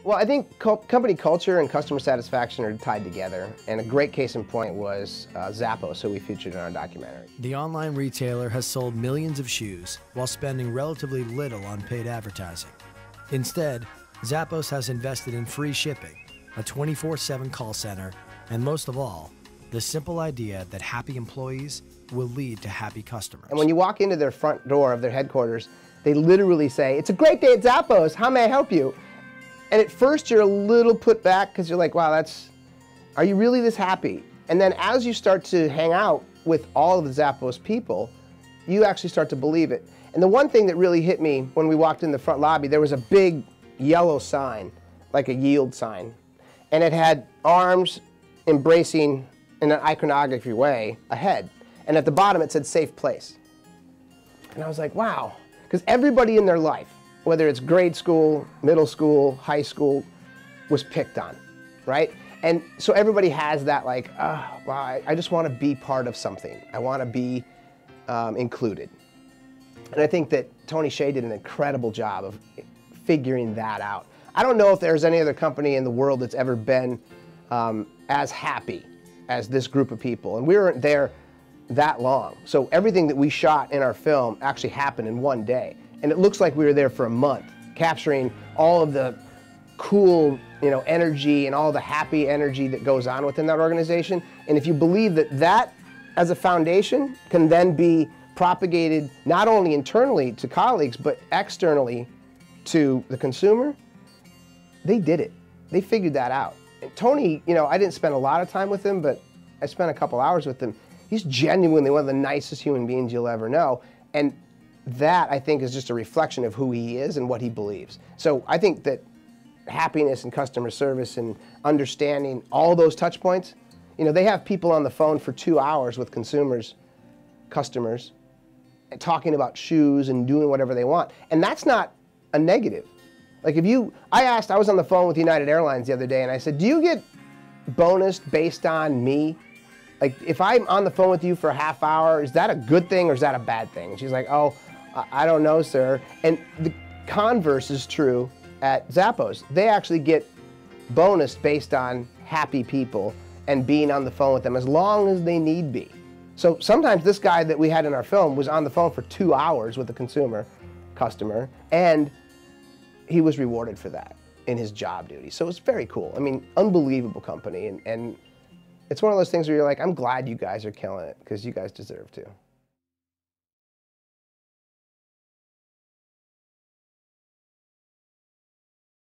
Well, I think company culture and customer satisfaction are tied together, and a great case in point was Zappos, who we featured in our documentary. The online retailer has sold millions of shoes while spending relatively little on paid advertising. Instead, Zappos has invested in free shipping, a 24/7 call center, and most of all, the simple idea that happy employees will lead to happy customers. And when you walk into their front door of their headquarters, they literally say, "It's a great day at Zappos, how may I help you?" And at first you're a little put back because you're like, wow, are you really this happy? And then as you start to hang out with all of the Zappos people, you actually start to believe it. And the one thing that really hit me when we walked in the front lobby, there was a big yellow sign, like a yield sign. And it had arms embracing in an iconography way a head. And at the bottom it said safe place. And I was like, wow. Because everybody in their life, whether it's grade school, middle school, high school, was picked on, right? And so everybody has that like, wow, I just want to be part of something. I want to be included. And I think that Tony Hsieh did an incredible job of figuring that out. I don't know if there's any other company in the world that's ever been as happy as this group of people. And we weren't there that long. So everything that we shot in our film actually happened in one day. And it looks like we were there for a month, capturing all of the cool, energy and all the happy energy that goes on within that organization. And if you believe that that as a foundation can then be propagated not only internally to colleagues, but externally to the consumer, they did it. They figured that out. And Tony, I didn't spend a lot of time with him, but I spent a couple hours with him. He's genuinely one of the nicest human beings you'll ever know. And that, I think, is just a reflection of who he is and what he believes. So I think that happiness and customer service and understanding all those touch points, they have people on the phone for 2 hours with customers, and talking about shoes and doing whatever they want. And that's not a negative. Like I was on the phone with United Airlines the other day and I said, do you get bonused based on me? Like if I'm on the phone with you for a half hour, is that a good thing or is that a bad thing? And she's like, oh, I don't know, sir. And the converse is true at Zappos. They actually get bonused based on happy people and being on the phone with them as long as they need be. So sometimes this guy that we had in our film was on the phone for 2 hours with a customer, and he was rewarded for that in his job duty. So it's very cool. I mean, unbelievable company. And it's one of those things where you're like, I'm glad you guys are killing it because you guys deserve to.